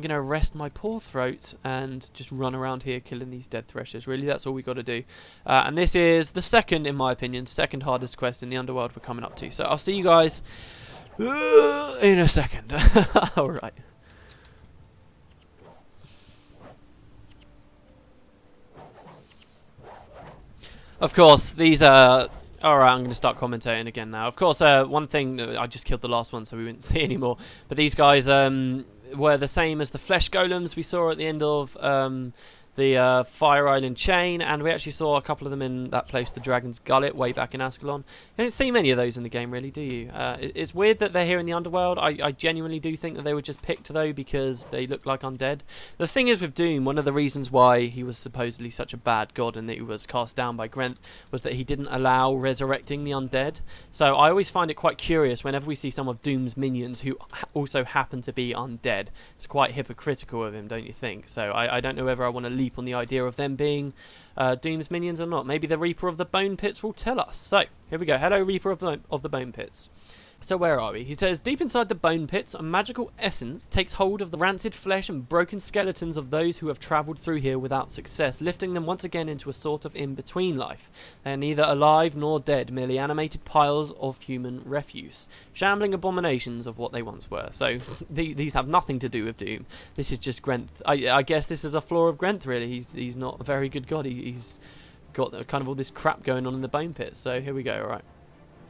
I'm going to rest my poor throat and just run around here killing these dead threshers. Really, that's all we got to do. And this is the second, in my opinion, second hardest quest in the Underworld we're coming up to. So I'll see you guys in a second. Alright. Of course, these are... Alright, I'm going to start commentating again now. Of course, one thing... I just killed the last one, so we wouldn't see anymore. But these guys were the same as the flesh golems we saw at the end of the Fire Island chain. And we actually saw a couple of them in that place, the Dragon's Gullet, way back in Ascalon. You don't see many of those in the game, really, do you? It's weird that they're here in the Underworld. I genuinely do think that they were just picked, though, because they look like undead. The thing is with Doom, one of the reasons why he was supposedly such a bad god and that he was cast down by Grenth was that he didn't allow resurrecting the undead. So I always find it quite curious whenever we see some of Doom's minions who also happen to be undead. It's quite hypocritical of him, don't you think? So I don't know whether I want to leap on the idea of them being Doom's minions or not. Maybe the Reaper of the Bone Pits will tell us. So, here we go. Hello, Reaper of the Bone Pits. So where are we? He says, deep inside the bone pits, a magical essence takes hold of the rancid flesh and broken skeletons of those who have travelled through here without success, lifting them once again into a sort of in-between life. They are neither alive nor dead, merely animated piles of human refuse, shambling abominations of what they once were. So these have nothing to do with Doom. This is just Grenth. I guess this is a flaw of Grenth, really. He's not a very good god. He's got kind of all this crap going on in the bone pits. So here we go, alright.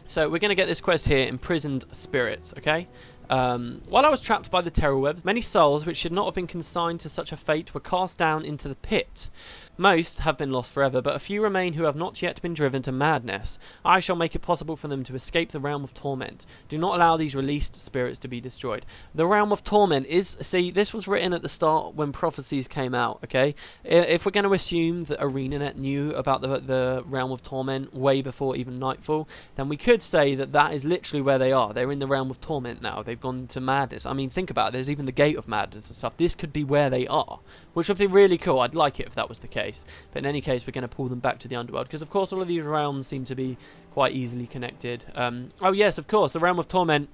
So we're going to get this quest here, Imprisoned Spirits, okay? While I was trapped by the terror webs, many souls which should not have been consigned to such a fate were cast down into the pit. Most have been lost forever, but a few remain who have not yet been driven to madness. I shall make it possible for them to escape the realm of torment. Do not allow these released spirits to be destroyed. The realm of torment is... See, this was written at the start when prophecies came out, okay? If we're going to assume that ArenaNet knew about the realm of torment way before even Nightfall, then we could say that that is literally where they are. They're in the realm of torment now. They've gone to madness. I mean, think about it. There's even the Gate of Madness and stuff. This could be where they are, which would be really cool. I'd like it if that was the case. But in any case, we're going to pull them back to the Underworld, because of course all of these realms seem to be quite easily connected. Oh yes, of course, the realm of torment.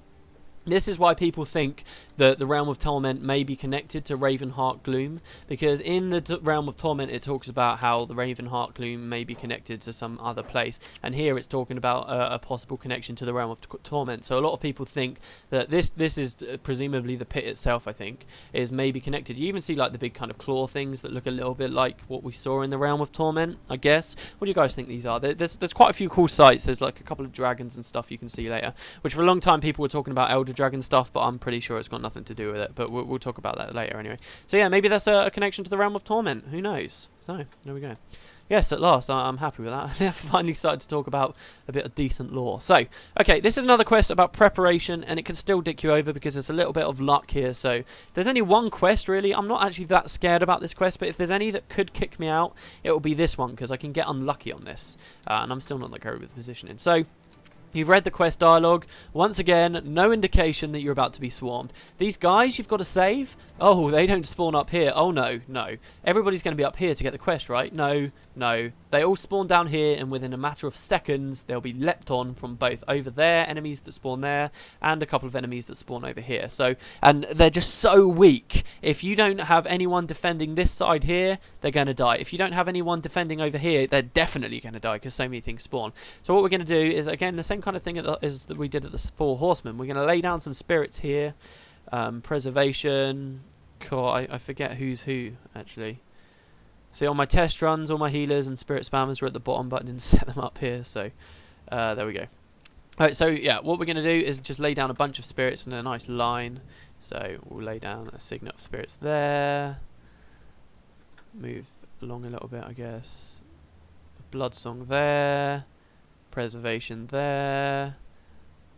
This is why people think that the Realm of Torment may be connected to Ravenheart Gloom, because in the Realm of Torment it talks about how the Ravenheart Gloom may be connected to some other place, and here it's talking about a possible connection to the Realm of Torment. So a lot of people think that this is presumably the pit itself, I think, is maybe connected. You even see like the big kind of claw things that look a little bit like what we saw in the Realm of Torment, I guess. What do you guys think these are? There's quite a few cool sights. There's like a couple of dragons and stuff you can see later, which for a long time people were talking about Elder Dragon stuff, but I'm pretty sure it's got nothing to do with it, but we'll talk about that later anyway. So yeah, maybe that's a connection to the Realm of Torment, who knows. So there we go. Yes, at last, I'm happy with that. I finally started to talk about a bit of decent lore. So, okay, this is another quest about preparation, and it can still dick you over because there's a little bit of luck here. So, if there's only one quest, really, I'm not actually that scared about this quest, but if there's any that could kick me out, it will be this one, because I can get unlucky on this, and I'm still not that great with positioning. So, you've read the quest dialogue. Once again, no indication that you're about to be swarmed. These guys you've got to save? Oh, they don't spawn up here. Oh, no, no. Everybody's going to be up here to get the quest, right? No, no. They all spawn down here, and within a matter of seconds, they'll be leapt on from both over there, enemies that spawn there, and a couple of enemies that spawn over here. So, and they're just so weak. If you don't have anyone defending this side here, they're going to die. If you don't have anyone defending over here, they're definitely going to die, because so many things spawn. So what we're going to do is, again, the same kind of thing as that we did at the Four Horsemen. We're going to lay down some spirits here. Preservation. God, I forget who's who, actually. See, on my test runs, all my healers and spirit spammers were at the bottom, but I didn't set them up here, so there we go. Alright, so yeah, what we're going to do is just lay down a bunch of spirits in a nice line. So we'll lay down a signet of spirits there. Move along a little bit, I guess. Bloodsong there. Preservation there.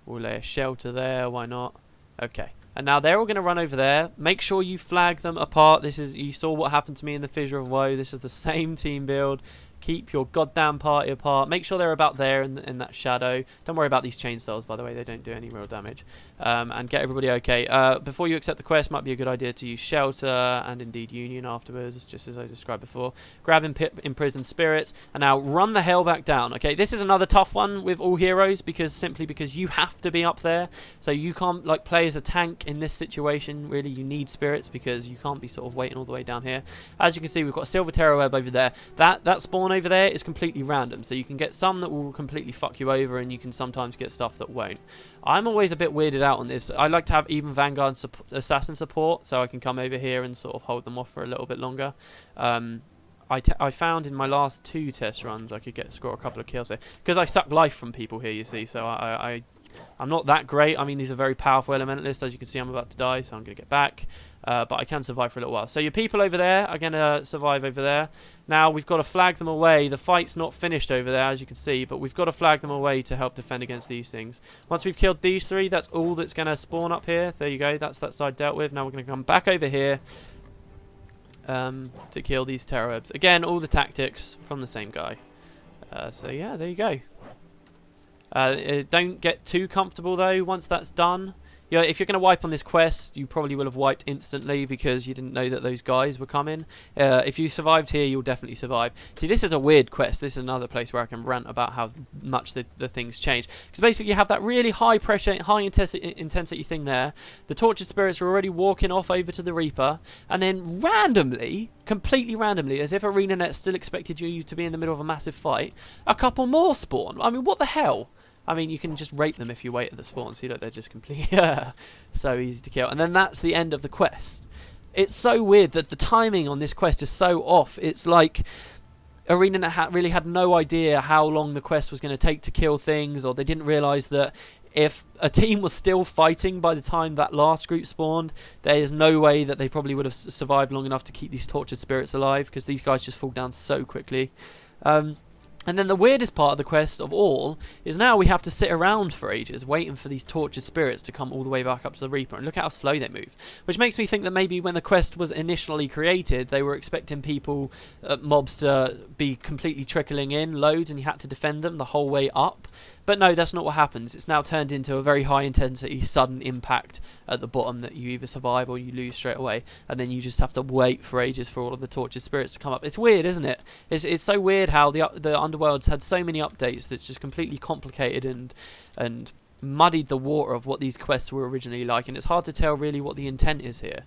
We'll lay a shelter there, why not? Okay. And now they're all going to run over there. Make sure you flag them apart. This is, you saw what happened to me in the Fissure of Woe. This is the same team build. Keep your goddamn party apart. Make sure they're about there in that shadow. Don't worry about these chainsaws, by the way. They don't do any real damage. And get everybody okay. Before you accept the quest, might be a good idea to use Shelter and indeed Union afterwards, just as I described before. Grab imprisoned spirits, and now run the hell back down. Okay, this is another tough one with all heroes, simply because you have to be up there. So you can't like play as a tank in this situation. Really, you need spirits because you can't be sort of waiting all the way down here. As you can see, we've got a silver terror web over there. That spawn over there is completely random, so you can get some that will completely fuck you over, and you can sometimes get stuff that won't. I'm always a bit weirded out on this. I like to have even Vanguard assassin support, so I can come over here and sort of hold them off for a little bit longer. I found in my last 2 test runs I could score a couple of kills there because I suck life from people here, you see. So I'm not that great. I mean, these are very powerful elementalists. As you can see, I'm about to die, so I'm going to get back. But I can survive for a little while. So your people over there are going to survive over there. Now we've got to flag them away. The fight's not finished over there, as you can see, but we've got to flag them away to help defend against these things. Once we've killed these 3, that's all that's going to spawn up here. There you go. That's that side dealt with. Now we're going to come back over here to kill these terror webs. Again, all the tactics from the same guy. So yeah, there you go. Don't get too comfortable though once that's done. Yeah, if you're going to wipe on this quest, you probably will have wiped instantly because you didn't know that those guys were coming. If you survived here, you'll definitely survive. See, this is a weird quest. This is another place where I can rant about how much the things change. Because basically you have that really high pressure, high intensity thing there. The tortured spirits are already walking off over to the Reaper. And then randomly, completely randomly, as if ArenaNet still expected you to be in the middle of a massive fight, a couple more spawn. I mean, what the hell? I mean, you can just rape them if you wait at the spawn. See, look, they're just completely so easy to kill. And then that's the end of the quest. It's so weird that the timing on this quest is so off. It's like ArenaNet really had no idea how long the quest was going to take to kill things, or they didn't realise that if a team was still fighting by the time that last group spawned, there is no way that they probably would have survived long enough to keep these tortured spirits alive, because these guys just fall down so quickly. And then the weirdest part of the quest of all is now we have to sit around for ages waiting for these tortured spirits to come all the way back up to the Reaper. And look at how slow they move. Which makes me think that maybe when the quest was initially created, they were expecting people, mobs to be completely trickling in loads and you had to defend them the whole way up. But no, that's not what happens. It's now turned into a very high intensity, sudden impact at the bottom that you either survive or you lose straight away. And then you just have to wait for ages for all of the tortured spirits to come up. It's weird, isn't it? It's so weird how the Underworld's had so many updates that's just completely complicated and muddied the water of what these quests were originally like. And it's hard to tell really what the intent is here.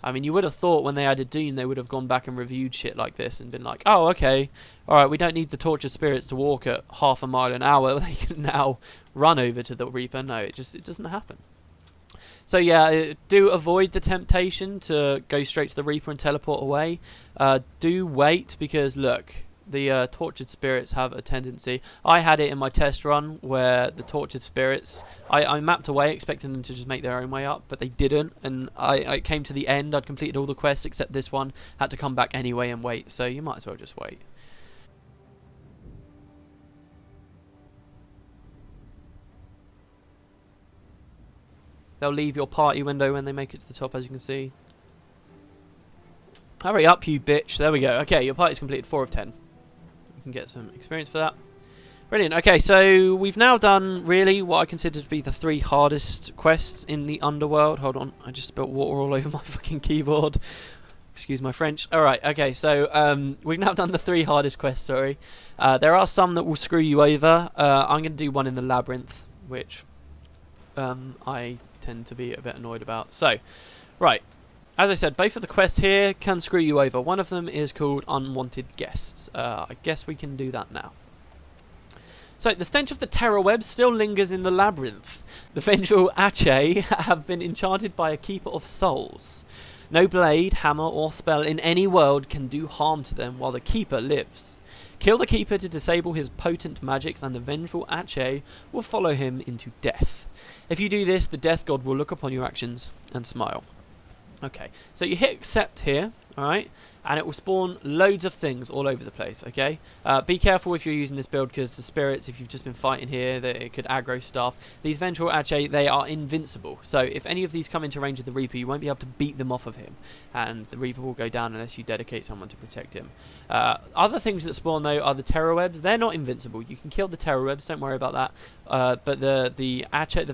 I mean, you would have thought when they added Doom, they would have gone back and reviewed shit like this and been like, oh, okay, alright, we don't need the tortured spirits to walk at half a mile an hour. They can now run over to the Reaper. No, it doesn't happen. So yeah, do avoid the temptation to go straight to the Reaper and teleport away. Do wait, because look, the tortured spirits have a tendency. I had it in my test run where the tortured spirits, I mapped away expecting them to just make their own way up, but they didn't, and I came to the end. I'd completed all the quests except this one, had to come back anyway and wait, so you might as well just wait. They'll leave your party window when they make it to the top, as you can see. Hurry up, you bitch. There we go. Okay, your party's completed 4 of 10. You can get some experience for that. Brilliant. Okay, so we've now done really what I consider to be the 3 hardest quests in the Underworld. Hold on, I just spilled water all over my fucking keyboard. Excuse my French. Alright, okay, so we've now done the 3 hardest quests, sorry. There are some that will screw you over. I'm going to do one in the Labyrinth, which I tend to be a bit annoyed about. So, right. As I said, both of the quests here can screw you over. One of them is called Unwanted Guests. I guess we can do that now. So, the stench of the terror web still lingers in the Labyrinth. The vengeful Ache have been enchanted by a keeper of souls. No blade, hammer, or spell in any world can do harm to them while the keeper lives. Kill the keeper to disable his potent magics, and the vengeful Ache will follow him into death. If you do this, the death god will look upon your actions and smile. Okay, so you hit accept here, Alright, and it will spawn loads of things all over the place, okay? Be careful if you're using this build, because the spirits, if you've just been fighting here, that it could aggro stuff. These Vengeful Ache, they are invincible, so if any of these come into range of the Reaper, you won't be able to beat them off of him, and the Reaper will go down unless you dedicate someone to protect him. Other things that spawn, though, are the Terror Webs. They're not invincible. You can kill the Terror Webs, don't worry about that, but the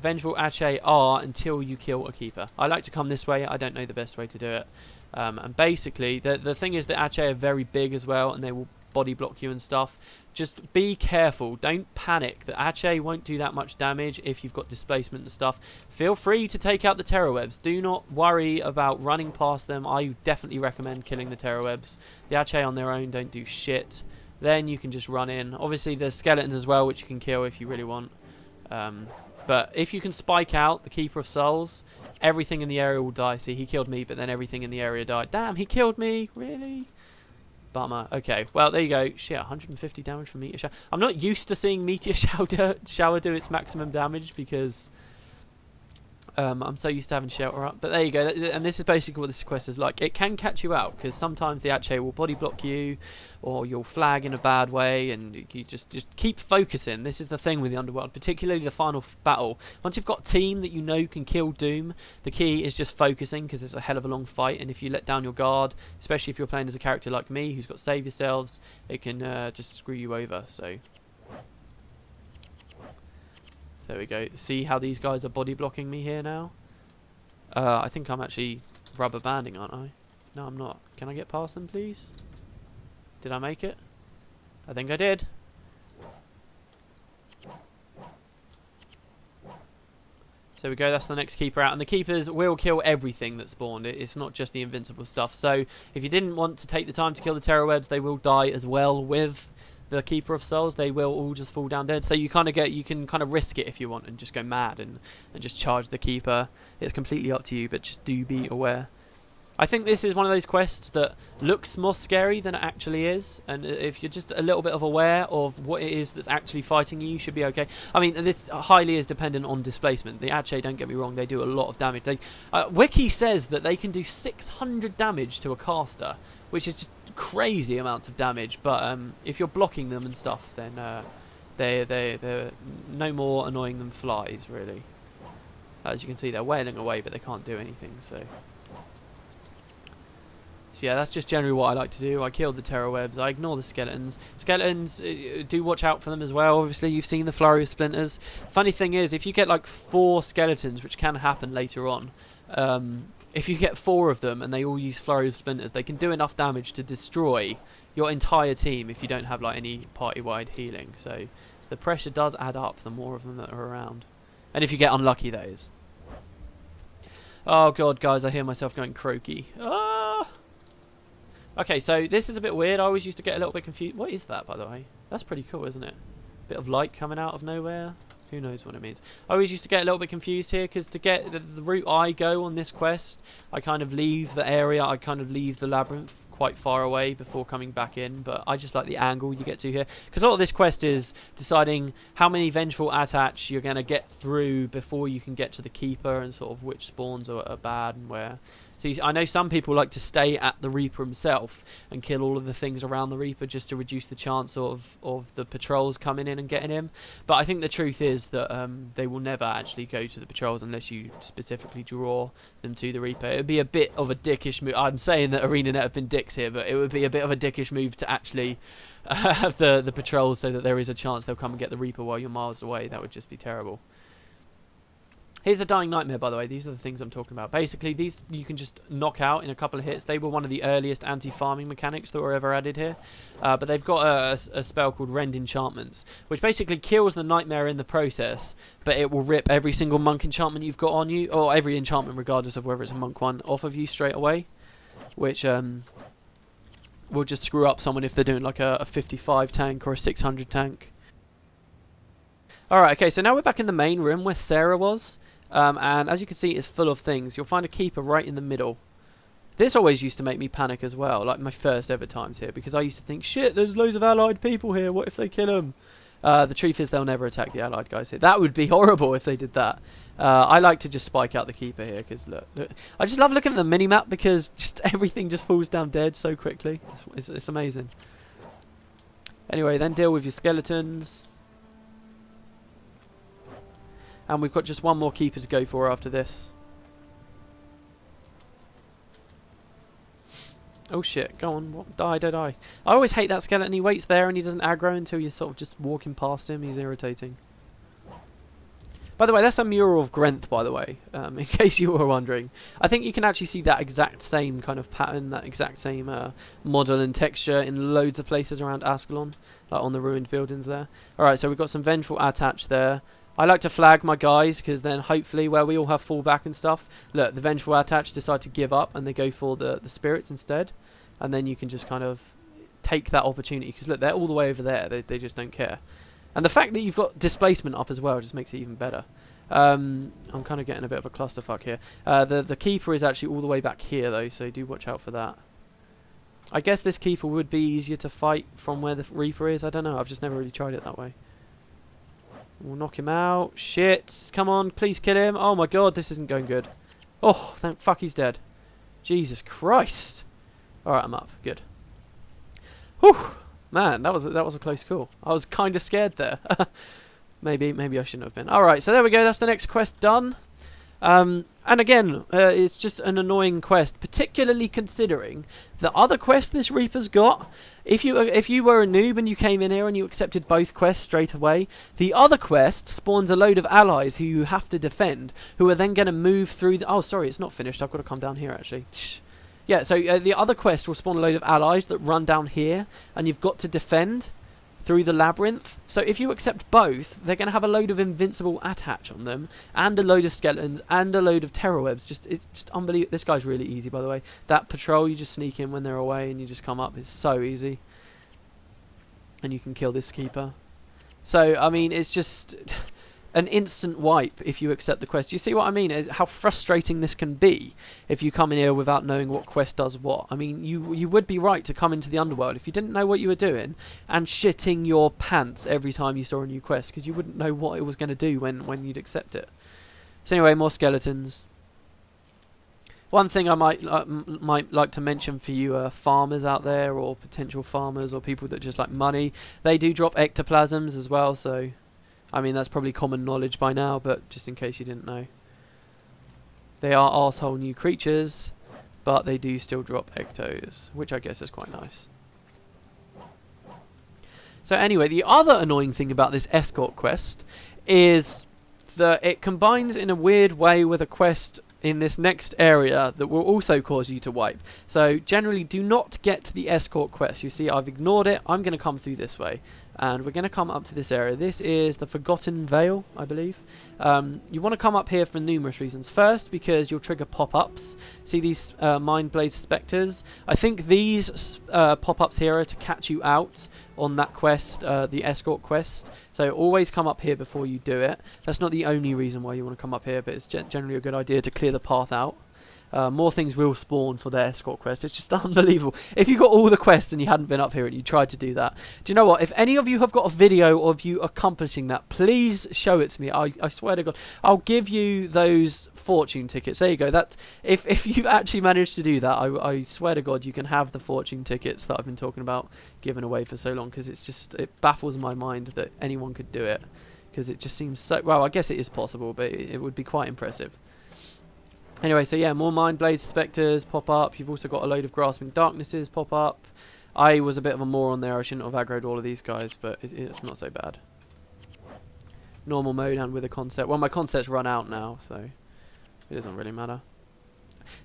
Vengeful Ache are until you kill a Keeper. I like to come this way. I don't know the best way to do it. And basically, the thing is that Ache are very big as well, and they will body block you and stuff. Just be careful. Don't panic. The Ache won't do that much damage if you've got displacement and stuff. Feel free to take out the Terror Webs. Do not worry about running past them. I definitely recommend killing the Terror Webs. The Ache on their own don't do shit. Then you can just run in. Obviously, there's skeletons as well, which you can kill if you really want. But if you can spike out the Keeper of Souls, everything in the area will die. See, he killed me, but then everything in the area died. Damn, he killed me. Really? Bummer. Okay, well, there you go. Shit, 150 damage from Meteor Shower. I'm not used to seeing Meteor Shower do its maximum damage, because I'm so used to having Shelter up. But there you go. And this is basically what this quest is like. It can catch you out, because sometimes the Ache will body block you, or you'll flag in a bad way, and you just keep focusing. This is the thing with the Underworld, particularly the final battle. Once you've got a team that you know can kill Doom, the key is just focusing, because it's a hell of a long fight, and if you let down your guard, especially if you're playing as a character like me who's got Save Yourselves, it can just screw you over. So there we go. See how these guys are body blocking me here now? I think I'm actually rubber banding, aren't I? No, I'm not. Can I get past them, please? Did I make it? I think I did. So we go, that's the next Keeper out. And the Keepers will kill everything that spawned. It's not just the invincible stuff. So if you didn't want to take the time to kill the Terror Webs, they will die as well with the Keeper of Souls. They will all just fall down dead. So you can kind of risk it if you want, and just go mad and just charge the Keeper. It's completely up to you, but just do be aware. I think this is one of those quests that looks more scary than it actually is, and if you're just a little bit of aware of what it is that's actually fighting you, you should be okay. I mean, this highly is dependent on displacement. The Ache, don't get me wrong, they do a lot of damage. Wiki says that they can do 600 damage to a caster, which is just crazy amounts of damage, but if you're blocking them and stuff, then they're no more annoying than flies, really. As you can see, they're wailing away, but they can't do anything, so yeah, that's just generally what I like to do. I kill the Terror Webs, I ignore the skeletons. Skeletons, do watch out for them as well. Obviously, you've seen the flurry of splinters. Funny thing is, if you get like 4 skeletons, which can happen later on, if you get 4 of them and they all use flurry of splinters, they can do enough damage to destroy your entire team if you don't have like any party-wide healing. So the pressure does add up the more of them that are around. And if you get unlucky, that is. Oh god, guys, I hear myself going croaky. Ah! Okay, so this is a bit weird. I always used to get a little bit confused. What is that, by the way? That's pretty cool, isn't it? Bit of light coming out of nowhere. Who knows what it means. I always used to get a little bit confused here, because to get the route I go on this quest, I kind of leave the area, I kind of leave the labyrinth quite far away before coming back in, but I just like the angle you get to here, because a lot of this quest is deciding how many Vengeful Attach you're going to get through before you can get to the Keeper, and sort of which spawns are bad and where. See, I know some people like to stay at the Reaper himself and kill all of the things around the Reaper just to reduce the chance of the patrols coming in and getting him. But I think the truth is that they will never actually go to the patrols unless you specifically draw them to the Reaper. It would be a bit of a dickish move. I'm saying that ArenaNet have been dicks here, but it would be a bit of a dickish move to actually have the patrols so that there is a chance they'll come and get the Reaper while you're miles away. That would just be terrible. Here's a Dying Nightmare, by the way. These are the things I'm talking about. Basically, these you can just knock out in a couple of hits. They were one of the earliest anti-farming mechanics that were ever added here. But they've got a spell called Rend Enchantments, which basically kills the Nightmare in the process, but it will rip every single monk enchantment you've got on you, or every enchantment, regardless of whether it's a monk one, off of you straight away, which will just screw up someone if they're doing like a 55 tank or a 600 tank. Alright, okay, so now we're back in the main room where Sarah was. And as you can see, it's full of things. You'll find a Keeper right in the middle. This always used to make me panic as well, like my first ever times here, because I used to think, shit, there's loads of allied people here, what if they kill them? The truth is they'll never attack the allied guys here. That would be horrible if they did that. I like to just spike out the keeper here because look, I just love looking at the mini-map because just everything just falls down dead so quickly. It's amazing. Anyway, then deal with your skeletons. And we've got just one more keeper to go for after this. Oh shit, go on, what? Die. I always hate that skeleton. He waits there and he doesn't aggro until you're sort of just walking past him. He's irritating. By the way, that's a mural of Grenth, by the way, in case you were wondering. I think you can actually see that exact same kind of pattern, that exact same model and texture in loads of places around Ascalon, like on the ruined buildings there. Alright, so we've got some Vengeful Attach there. I like to flag my guys because then hopefully where we all have fallback and stuff, look, the Vengeful Attach decide to give up and they go for the spirits instead. And then you can just kind of take that opportunity because look, they're all the way over there. They just don't care. And the fact that you've got displacement up as well just makes it even better. I'm kind of getting a bit of a clusterfuck here. The keeper is actually all the way back here though, so do watch out for that. I guess this keeper would be easier to fight from where the Reaper is. I don't know. I've just never really tried it that way. We'll knock him out. Shit. Come on, please kill him. Oh my god, this isn't going good. Oh, thank fuck he's dead. Jesus Christ. Alright, I'm up. Good. Whew. Man, that was a close call. I was kind of scared there. maybe I shouldn't have been. Alright, so there we go. That's the next quest done. And again, it's just an annoying quest, particularly considering the other quest this Reaper's got. If you were a noob and you came in here and you accepted both quests straight away, the other quest spawns a load of allies who you have to defend, who are then going to move through the... Oh, sorry, it's not finished. I've got to come down here, actually. Yeah, so the other quest will spawn a load of allies that run down here, and you've got to defend through the labyrinth. So if you accept both, they're going to have a load of invincible attach on them, and a load of skeletons, and a load of terror webs. It's just unbelievable. This guy's really easy, by the way. That patrol, you just sneak in when they're away, and you just come up. It's so easy. And you can kill this keeper. So, I mean, it's just... an instant wipe if you accept the quest. You see what I mean? How frustrating this can be if you come in here without knowing what quest does what. I mean, you would be right to come into the Underworld if you didn't know what you were doing and shitting your pants every time you saw a new quest because you wouldn't know what it was going to do when you'd accept it. So anyway, more skeletons. One thing I might like to mention for you farmers out there, or potential farmers, or people that just like money, they do drop ectoplasms as well, so... I mean, that's probably common knowledge by now, but just in case you didn't know. They are arsehole new creatures, but they do still drop ectos, which I guess is quite nice. So anyway, the other annoying thing about this escort quest is that it combines in a weird way with a quest in this next area that will also cause you to wipe. So generally do not get to the escort quest. You see, I've ignored it. I'm going to come through this way. And we're going to come up to this area. This is the Forgotten Vale, I believe. You want to come up here for numerous reasons. First, because you'll trigger pop-ups. See these Mind Blade Spectres? I think these pop-ups here are to catch you out on that quest, the escort quest. So always come up here before you do it. That's not the only reason why you want to come up here, but it's generally a good idea to clear the path out. More things will spawn for the escort quest. It's just unbelievable. If you got all the quests and you hadn't been up here and you tried to do that, do you know what? If any of you have got a video of you accomplishing that, please show it to me. I swear to God, I'll give you those fortune tickets. There you go. That if you actually managed to do that, I swear to God, you can have the fortune tickets that I've been talking about given away for so long, because it baffles my mind that anyone could do it, because it just seems so... Well, I guess it is possible, but it would be quite impressive. Anyway, so yeah, more Mind Blade Spectres pop up. You've also got a load of Grasping Darknesses pop up. I was a bit of a moron there. I shouldn't have aggroed all of these guys, but it's not so bad. Normal mode and with a concept. Well, my concept's run out now, so it doesn't really matter.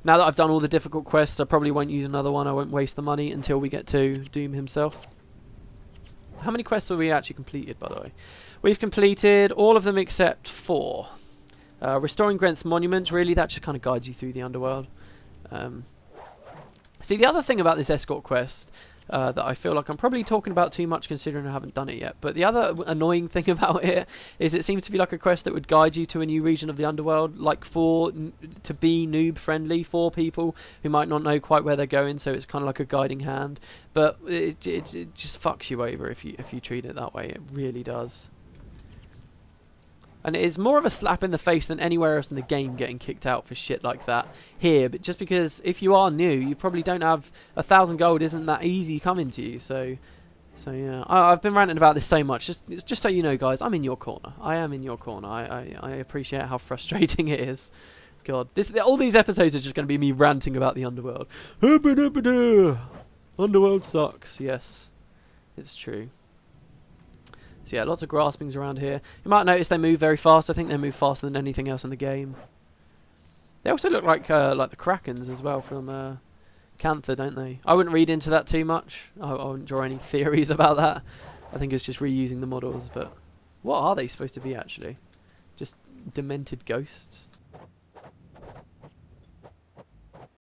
Now that I've done all the difficult quests, I probably won't use another one. I won't waste the money until we get to Doom himself. How many quests have we actually completed, by the way? We've completed all of them except 4. Restoring Grenth's Monument, really, that just kind of guides you through the Underworld. See, the other thing about this escort quest that I feel like I'm probably talking about too much considering I haven't done it yet. But the other annoying thing about it is it seems to be like a quest that would guide you to a new region of the underworld, like to be noob friendly for people who might not know quite where they're going. So it's kind of like a guiding hand, but it just fucks you over if you treat it that way. It really does. And it is more of a slap in the face than anywhere else in the game getting kicked out for shit like that here. But just because if you are new, you probably don't have 1,000 gold. Isn't that easy coming to you? So yeah. I've been ranting about this so much. Just so you know, guys, I'm in your corner. I am in your corner. I appreciate how frustrating it is. God, all these episodes are just going to be me ranting about the Underworld. Underworld sucks. Yes, it's true. So yeah, lots of graspings around here. You might notice they move very fast. I think they move faster than anything else in the game. They also look like the Krakens as well from Cantha, don't they? I wouldn't read into that too much. I wouldn't draw any theories about that. I think it's just reusing the models. But what are they supposed to be actually? Just demented ghosts?